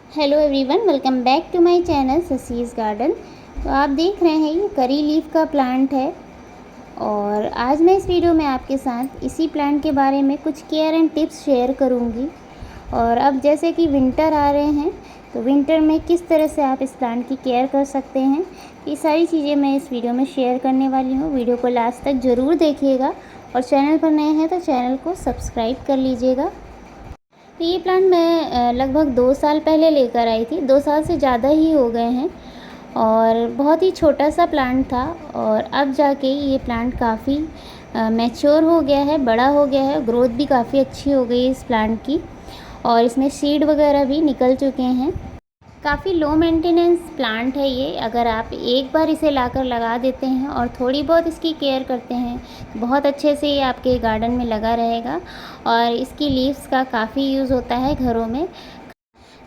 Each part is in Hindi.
Hello everyone, welcome back to my channel Sasi's garden. तो आप देख रहे हैं ये करी लीफ का प्लांट है और आज मैं इस वीडियो में आपके साथ इसी प्लांट के बारे में कुछ केयर एंड टिप्स शेयर करूंगी। और अब जैसे कि विंटर आ रहे हैं तो विंटर में किस तरह से आप इस प्लांट की केयर कर सकते हैं, ये सारी चीज़ें मैं इस वीडियो में शेयर करने वाली हूँ। वीडियो को लास्ट तक ज़रूर देखिएगा और चैनल पर नए हैं तो चैनल को सब्सक्राइब कर लीजिएगा। तो ये प्लांट मैं लगभग 2 साल पहले लेकर आई थी। 2 साल से ज़्यादा ही हो गए हैं और बहुत ही छोटा सा प्लांट था और अब जाके ये प्लांट काफ़ी मैच्योर हो गया है, बड़ा हो गया है। ग्रोथ भी काफ़ी अच्छी हो गई है इस प्लांट की और इसमें सीड वगैरह भी निकल चुके हैं। काफ़ी लो मेंटेनेंस प्लांट है ये। अगर आप एक बार इसे लाकर लगा देते हैं और थोड़ी बहुत इसकी केयर करते हैं तो बहुत अच्छे से ये आपके गार्डन में लगा रहेगा। और इसकी लीव्स का काफ़ी यूज़ होता है घरों में।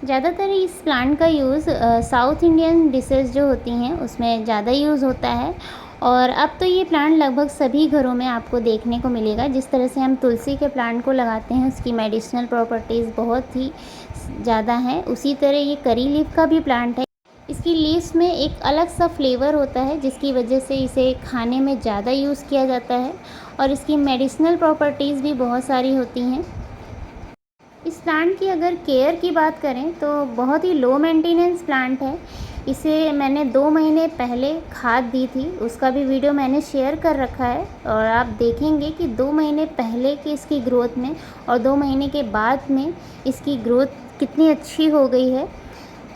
ज़्यादातर इस प्लांट का यूज़ साउथ इंडियन डिशेज़ जो होती हैं उसमें ज़्यादा यूज़ होता है। और अब तो ये प्लांट लगभग सभी घरों में आपको देखने को मिलेगा। जिस तरह से हम तुलसी के प्लांट को लगाते हैं उसकी मेडिसिनल प्रॉपर्टीज़ बहुत ही ज़्यादा हैं, उसी तरह ये करी लीफ का भी प्लांट है। इसकी लीव्स में एक अलग सा फ्लेवर होता है जिसकी वजह से इसे खाने में ज़्यादा यूज़ किया जाता है और इसकी मेडिसिनल प्रॉपर्टीज़ भी बहुत सारी होती हैं। इस प्लांट की अगर केयर की बात करें तो बहुत ही लो मेंटेनेंस प्लांट है। इसे मैंने 2 महीने पहले खाद दी थी, उसका भी वीडियो मैंने शेयर कर रखा है और आप देखेंगे कि 2 महीने पहले की इसकी ग्रोथ में और 2 महीने के बाद में इसकी ग्रोथ कितनी अच्छी हो गई है।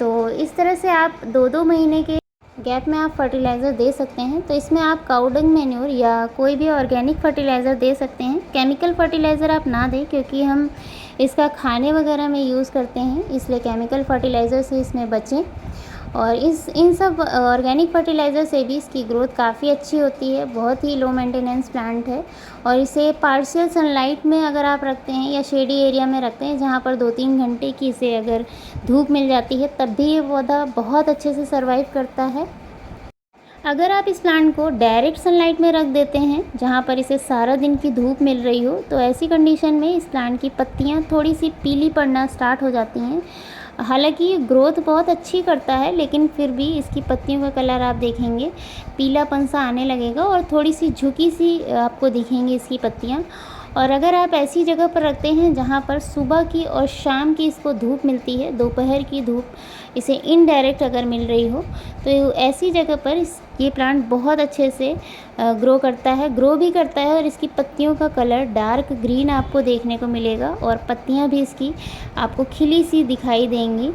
तो इस तरह से आप 2-2 महीने के गैप में आप फर्टिलाइज़र दे सकते हैं। तो इसमें आप काऊ डंग मैन्योर या कोई भी ऑर्गेनिक फर्टिलाइज़र दे सकते हैं। केमिकल फर्टिलाइज़र आप ना दें क्योंकि हम इसका खाने वगैरह में यूज़ करते हैं, इसलिए केमिकल फर्टिलाइज़र से इसमें बचें। और इन सब ऑर्गेनिक फर्टिलाइज़र से भी इसकी ग्रोथ काफ़ी अच्छी होती है। बहुत ही लो मेंटेनेंस प्लांट है और इसे पार्शियल सनलाइट में अगर आप रखते हैं या शेडी एरिया में रखते हैं जहाँ पर 2-3 घंटे की इसे अगर धूप मिल जाती है तब भी ये पौधा बहुत अच्छे से सर्वाइव करता है। अगर आप इस प्लांट को डायरेक्ट सनलाइट में रख देते हैं जहाँ पर इसे सारा दिन की धूप मिल रही हो तो ऐसी कंडीशन में इस प्लांट की पत्तियाँ थोड़ी सी पीली पड़ना स्टार्ट हो जाती हैं। हालांकि ये ग्रोथ बहुत अच्छी करता है लेकिन फिर भी इसकी पत्तियों का कलर आप देखेंगे पीलापन सा आने लगेगा और थोड़ी सी झुकी सी आपको दिखेंगी इसकी पत्तियाँ। और अगर आप ऐसी जगह पर रखते हैं जहाँ पर सुबह की और शाम की इसको धूप मिलती है, दोपहर की धूप इसे इनडायरेक्ट अगर मिल रही हो तो ऐसी जगह पर ये प्लांट बहुत अच्छे से ग्रो भी करता है और इसकी पत्तियों का कलर डार्क ग्रीन आपको देखने को मिलेगा और पत्तियां भी इसकी आपको खिली सी दिखाई देंगी।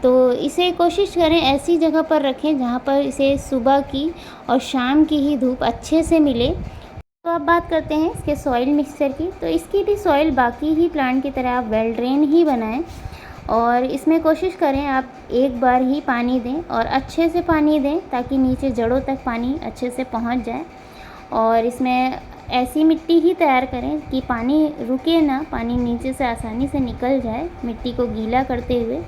तो इसे कोशिश करें ऐसी जगह पर रखें जहाँ पर इसे सुबह की और शाम की ही धूप अच्छे से मिले। तो अब बात करते हैं इसके सॉइल मिक्सचर की। तो इसकी भी सॉइल बाकी ही प्लांट की तरह आप वेल ड्रेन ही बनाएं और इसमें कोशिश करें आप एक बार ही पानी दें और अच्छे से पानी दें ताकि नीचे जड़ों तक पानी अच्छे से पहुंच जाए। और इसमें ऐसी मिट्टी ही तैयार करें कि पानी रुके ना, पानी नीचे से आसानी से निकल जाए मिट्टी को गीला करते हुए।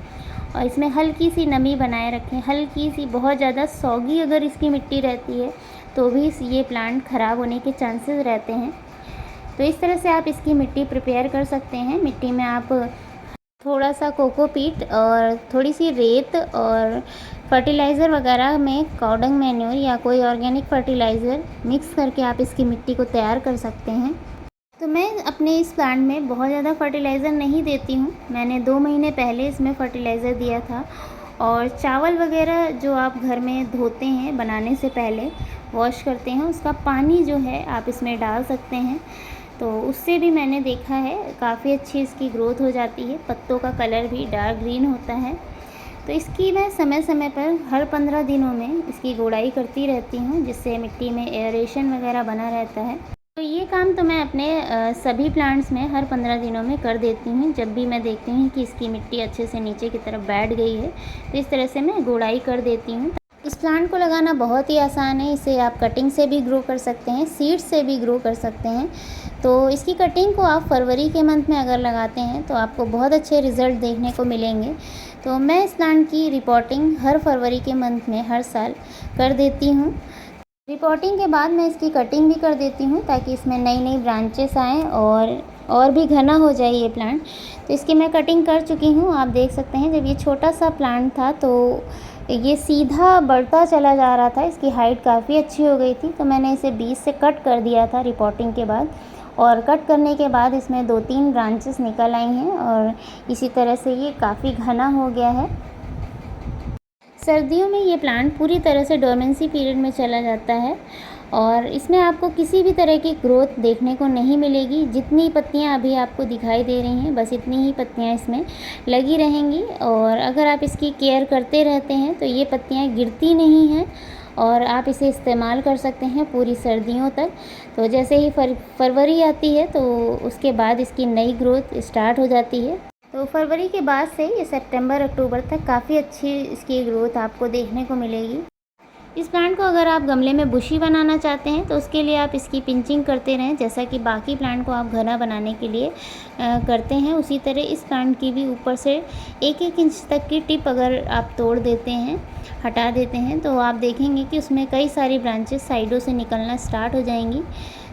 और इसमें हल्की सी नमी बनाए रखें, हल्की सी, बहुत ज़्यादा सौगी अगर इसकी मिट्टी रहती है तो भी ये प्लांट ख़राब होने के चांसेस रहते हैं। तो इस तरह से आप इसकी मिट्टी प्रिपेयर कर सकते हैं। मिट्टी में आप थोड़ा सा कोकोपीट और थोड़ी सी रेत और फर्टिलाइज़र वगैरह में काऊ डंग मैन्योर या कोई ऑर्गेनिक फर्टिलाइज़र मिक्स करके आप इसकी मिट्टी को तैयार कर सकते हैं। तो मैं अपने इस प्लांट में बहुत ज़्यादा फर्टिलाइज़र नहीं देती हूँ। मैंने 2 महीने पहले इसमें फ़र्टिलाइज़र दिया था। और चावल वगैरह जो आप घर में धोते हैं बनाने से पहले वॉश करते हैं उसका पानी जो है आप इसमें डाल सकते हैं। तो उससे भी मैंने देखा है काफ़ी अच्छी इसकी ग्रोथ हो जाती है, पत्तों का कलर भी डार्क ग्रीन होता है। तो इसकी मैं समय समय पर हर 15 दिनों में इसकी गुड़ाई करती रहती हूँ जिससे मिट्टी में एयरेशन वगैरह बना रहता है। तो ये काम तो मैं अपने सभी प्लांट्स में हर 15 दिनों में कर देती हूँ। जब भी मैं देखती हूँ कि इसकी मिट्टी अच्छे से नीचे की तरफ बैठ गई है तो इस तरह से मैं गुड़ाई कर देती हूँ। इस प्लांट को लगाना बहुत ही आसान है। इसे आप कटिंग से भी ग्रो कर सकते हैं, सीड्स से भी ग्रो कर सकते हैं। तो इसकी कटिंग को आप फरवरी के मंथ में अगर लगाते हैं तो आपको बहुत अच्छे रिज़ल्ट देखने को मिलेंगे। तो मैं इस प्लांट की रिपोर्टिंग हर फरवरी के मंथ में हर साल कर देती हूँ। रिपोर्टिंग के बाद मैं इसकी कटिंग भी कर देती हूँ ताकि इसमें नई नई ब्रांचेस आएँ और और भी घना हो जाए ये प्लांट। तो इसकी मैं कटिंग कर चुकी हूँ। आप देख सकते हैं जब ये छोटा सा प्लांट था तो ये सीधा बढ़ता चला जा रहा था, इसकी हाइट काफ़ी अच्छी हो गई थी। तो मैंने इसे बीच से कट कर दिया था रिपोर्टिंग के बाद, और कट करने के बाद इसमें 2-3 ब्रांचेस निकल आई हैं और इसी तरह से ये काफ़ी घना हो गया है। सर्दियों में ये प्लांट पूरी तरह से डोर्मेंसी पीरियड में चला जाता है और इसमें आपको किसी भी तरह की ग्रोथ देखने को नहीं मिलेगी। जितनी पत्तियां अभी आपको दिखाई दे रही हैं बस इतनी ही पत्तियां इसमें लगी रहेंगी, और अगर आप इसकी केयर करते रहते हैं तो ये पत्तियां गिरती नहीं हैं और आप इसे इस्तेमाल कर सकते हैं पूरी सर्दियों तक। तो जैसे ही फरवरी आती है तो उसके बाद इसकी नई ग्रोथ स्टार्ट हो जाती है। तो फरवरी के बाद से ये सितंबर अक्टूबर तक काफ़ी अच्छी इसकी ग्रोथ आपको देखने को मिलेगी। इस प्लांट को अगर आप गमले में बुशी बनाना चाहते हैं तो उसके लिए आप इसकी पिंचिंग करते रहें, जैसा कि बाकी प्लांट को आप घना बनाने के लिए करते हैं। उसी तरह इस प्लांट की भी ऊपर से 1-1 इंच तक की टिप अगर आप तोड़ देते हैं, हटा देते हैं, तो आप देखेंगे कि उसमें कई सारी ब्रांचेस साइडों से निकलना स्टार्ट हो जाएंगी।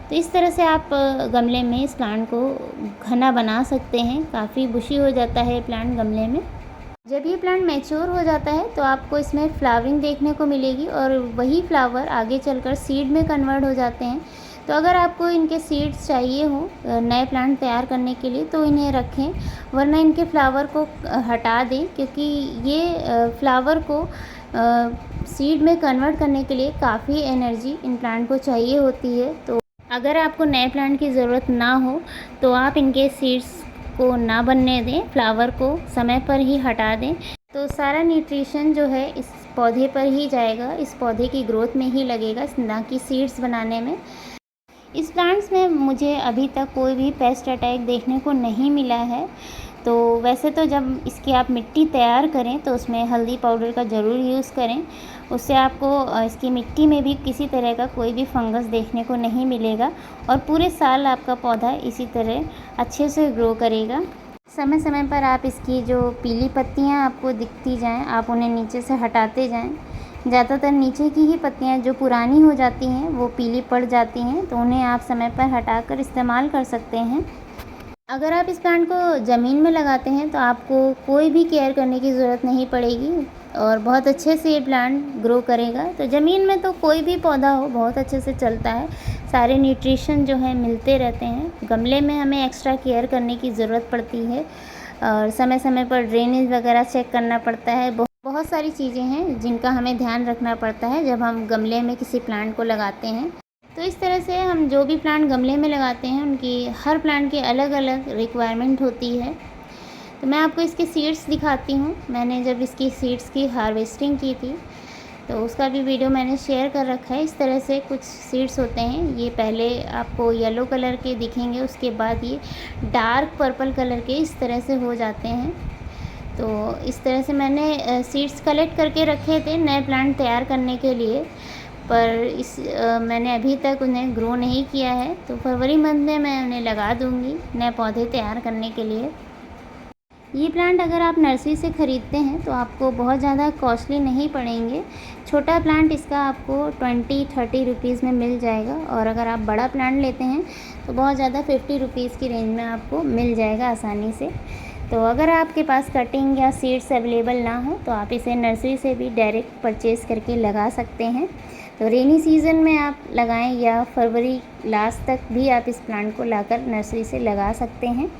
तो इस तरह से आप गमले में इस प्लांट को घना बना सकते हैं। काफ़ी बुशी हो जाता है प्लांट गमले में। जब ये प्लांट मैच्योर हो जाता है तो आपको इसमें फ्लावरिंग देखने को मिलेगी और वही फ्लावर आगे चलकर सीड में कन्वर्ट हो जाते हैं। तो अगर आपको इनके सीड्स चाहिए हो नए प्लांट तैयार करने के लिए तो इन्हें रखें, वरना इनके फ्लावर को हटा दें, क्योंकि ये फ्लावर को सीड में कन्वर्ट करने के लिए काफ़ी एनर्जी इन प्लांट को चाहिए होती है। तो अगर आपको नए प्लांट की ज़रूरत ना हो तो आप इनके सीड्स को ना बनने दें, फ्लावर को समय पर ही हटा दें। तो सारा न्यूट्रिशन जो है इस पौधे पर ही जाएगा, इस पौधे की ग्रोथ में ही लगेगा, ना कि सीड्स बनाने में। इस प्लांट्स में मुझे अभी तक कोई भी पेस्ट अटैक देखने को नहीं मिला है। तो वैसे तो जब इसकी आप मिट्टी तैयार करें तो उसमें हल्दी पाउडर का ज़रूर यूज़ करें, उससे आपको इसकी मिट्टी में भी किसी तरह का कोई भी फंगस देखने को नहीं मिलेगा और पूरे साल आपका पौधा इसी तरह अच्छे से ग्रो करेगा। समय समय पर आप इसकी जो पीली पत्तियां आपको दिखती जाएं, आप उन्हें नीचे से हटाते जाएं। ज़्यादातर नीचे की ही पत्तियां जो पुरानी हो जाती हैं वो पीली पड़ जाती हैं, तो उन्हें आप समय पर हटाकर इस्तेमाल कर सकते हैं। अगर आप इस प्लांट को ज़मीन में लगाते हैं तो आपको कोई भी केयर करने की ज़रूरत नहीं पड़ेगी और बहुत अच्छे से ये प्लांट ग्रो करेगा। तो ज़मीन में तो कोई भी पौधा हो बहुत अच्छे से चलता है, सारे न्यूट्रिशन जो है मिलते रहते हैं। गमले में हमें एक्स्ट्रा केयर करने की ज़रूरत पड़ती है और समय समय पर ड्रेनेज वगैरह चेक करना पड़ता है। बहुत सारी चीज़ें हैं जिनका हमें ध्यान रखना पड़ता है जब हम गमले में किसी प्लांट को लगाते हैं। तो इस तरह से हम जो भी प्लांट गमले में लगाते हैं उनकी हर प्लांट की अलग अलग रिक्वायरमेंट होती है। तो मैं आपको इसके सीड्स दिखाती हूँ। मैंने जब इसकी सीड्स की हार्वेस्टिंग की थी तो उसका भी वीडियो मैंने शेयर कर रखा है। इस तरह से कुछ सीड्स होते हैं, ये पहले आपको येलो कलर के दिखेंगे, उसके बाद ये डार्क पर्पल कलर के इस तरह से हो जाते हैं। तो इस तरह से मैंने सीड्स कलेक्ट करके रखे थे नए प्लांट तैयार करने के लिए, पर मैंने अभी तक उन्हें ग्रो नहीं किया है। तो फरवरी मंथ में मैं उन्हें लगा दूँगी नए पौधे तैयार करने के लिए। ये प्लांट अगर आप नर्सरी से ख़रीदते हैं तो आपको बहुत ज़्यादा कॉस्टली नहीं पड़ेंगे। छोटा प्लांट इसका आपको 20-30 रुपीज़ में मिल जाएगा, और अगर आप बड़ा प्लांट लेते हैं तो बहुत ज़्यादा 50 रुपीज़ की रेंज में आपको मिल जाएगा आसानी से। तो अगर आपके पास कटिंग या सीड्स अवेलेबल ना हो तो आप इसे नर्सरी से भी डायरेक्ट परचेज़ करके लगा सकते हैं। तो रेनी सीज़न में आप लगाएं या फरवरी लास्ट तक भी आप इस प्लांट को लाकर नर्सरी से लगा सकते हैं।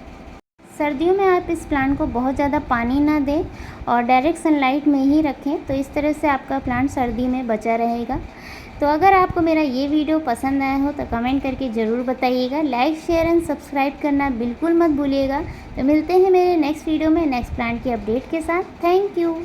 सर्दियों में आप इस प्लांट को बहुत ज़्यादा पानी ना दें और डायरेक्ट सनलाइट में ही रखें, तो इस तरह से आपका प्लांट सर्दी में बचा रहेगा। तो अगर आपको मेरा ये वीडियो पसंद आया हो तो कमेंट करके ज़रूर बताइएगा। लाइक, शेयर एंड सब्सक्राइब करना बिल्कुल मत भूलिएगा। तो मिलते हैं मेरे नेक्स्ट वीडियो में नेक्स्ट प्लांट की अपडेट के साथ। Thank you.